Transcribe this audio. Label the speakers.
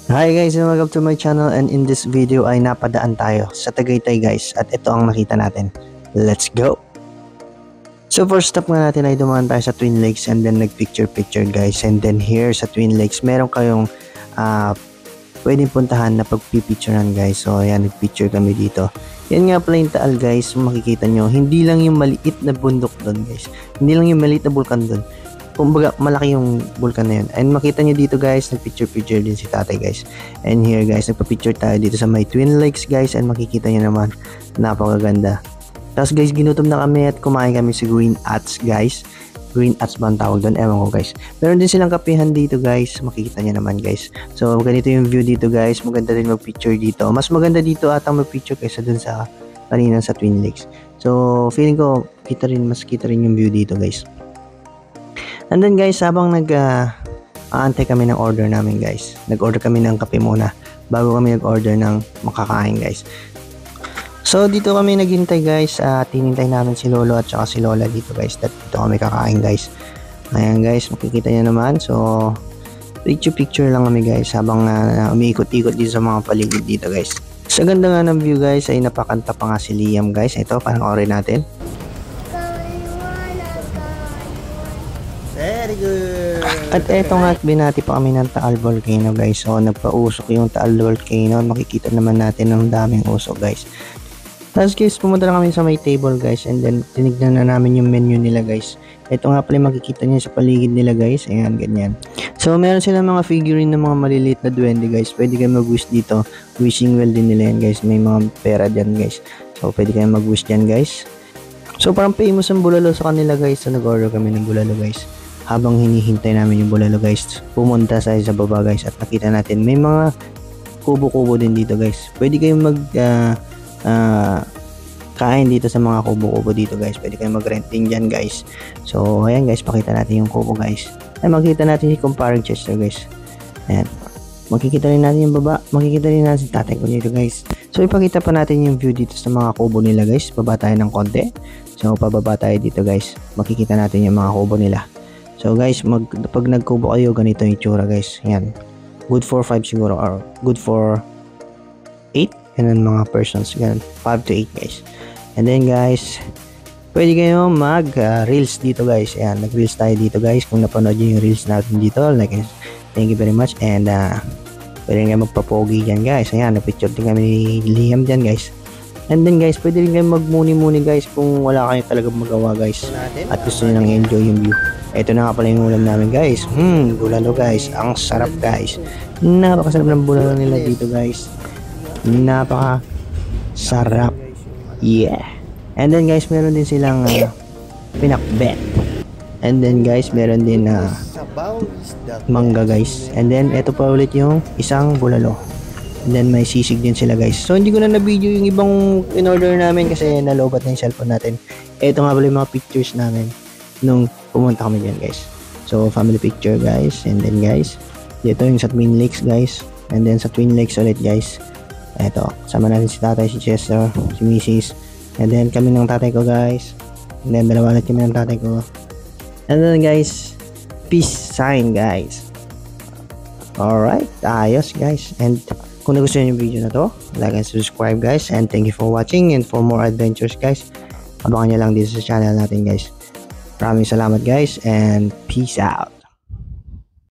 Speaker 1: Hi guys and welcome to my channel, and in this video ay napadaan tayo sa Tagaytay guys, at ito ang nakita natin. Let's go! So first stop nga natin ay dumaan tayo sa Twin Lakes and then nagpicture guys, and then here sa Twin Lakes meron kayong pwedeng puntahan na pagpipicturean guys. So ayan, nagpicture kami dito. Yan nga pala yung Taal guys, makikita nyo, hindi lang yung maliit na bundok doon guys, hindi lang yung maliit na bulkan doon. Kumbaga malaki yung vulkan na yun. And makita nyo dito guys, nagpicture din si tatay guys. And here guys, nagpa-picture tayo dito sa may Twin Lakes guys, and makikita nyo naman, napakaganda. Tapos guys, ginutom na kami at kumain kami sa Green Ats guys. Green Ats ba ang tawag doon? Ewan ko guys. Meron din silang kapihan dito guys, makikita nyo naman guys. So ganito yung view dito guys, maganda din mag-picture dito. Mas maganda dito atang mag-picture kaysa dun sa kanina sa Twin Lakes. So feeling ko, mas kita rin yung view dito guys. And then guys, habang aantay kami ng order namin guys, nag-order kami ng kape muna bago kami nag-order ng makakain guys. So dito kami naghintay guys, tinintay namin si Lolo at saka si Lola dito guys, dito kami kakain guys. Ayan guys, makikita nyo naman. So picture lang kami guys habang umiikot-ikot dito sa mga paligid dito guys. Sa ganda nga ng view guys ay napakanta pa nga si Liam guys. Ito, parang ore natin. Very good. At eto nga, binati pa kami ng Taal Volcano guys. So nagpausok yung Taal Volcano. Makikita naman natin ng daming usok guys. Tapos guys, pumunta na kami sa may table guys, and then tinignan na namin yung menu nila guys. Ito nga pala makikita niyo sa paligid nila guys. Ayan, ganyan. So meron silang mga figurine ng mga maliliit na duwende guys. Pwede kayo mag-wish dito. Wishing well din nila yan guys. May mga pera dyan guys. So pwede kayo mag-wish dyan guys. So parang famous ang bulalo sa kanila guys. So nag-order kami ng bulalo guys. Habang hinihintay namin yung bulalo guys, pumunta sa baba guys, at nakita natin may mga kubo-kubo din dito guys. Pwede kayong kain dito sa mga kubo-kubo dito guys. Pwede kayong mag-rent din dyan guys. So ayan guys, pakita natin yung kubo guys. Ay, makikita natin yung comparing Chester guys. Ayan, makikita rin natin yung baba, makikita rin natin si tatay ko dito guys. So ipakita pa natin yung view dito sa mga kubo nila guys. Baba tayo ng konti. So pababa tayo dito guys, makikita natin yung mga kubo nila. So guys, pag nagkubo kayo, ganito yung itsura guys. Yan. Good for 5 siguro, or good for 8. Ganun mga persons. Ganun. 5 to 8 guys. And then guys, pwede kayo mag-reels dito guys. Ayan, nag-reels tayo dito guys. Kung napanood nyo yung reels natin dito, like, thank you very much. And pwede kayo magpapogi dyan guys. Ayan, napicture din kami ni Liam dyan guys. And then guys, pwede rin kayo magmuni-muni guys kung wala kayo talaga magawa guys, at gusto nyo nang enjoy yung view. Ito na nga pala yung ulam namin guys. Bulalo guys. Ang sarap guys. Napakasarap ng bulalo nila dito guys. Napakasarap. Yeah. And then guys, meron din silang pinakbet. And then guys, meron din mangga guys. And then ito pa ulit yung isang bulalo. And then may sisig din sila guys. So hindi ko na na-video yung ibang in-order namin kasi nalobat na yung cellphone natin. Ito nga pala yung mga pictures namin nung pumunta kami dyan guys. So family picture guys. And then guys, dito yung sa Twin Lakes guys. And then sa Twin Lakes ulit guys. Eto, sama natin si tatay, si Chester, si Mrs. And then kami ng tatay ko guys. And then dalawa ulit kami ng tatay ko. And then guys, peace sign guys. Alright, ayos guys. And kung nagustuhan yung video na to, like and subscribe guys. And thank you for watching, and for more adventures guys, abangan nyo lang dito sa channel natin guys. Maraming salamat guys, and peace out.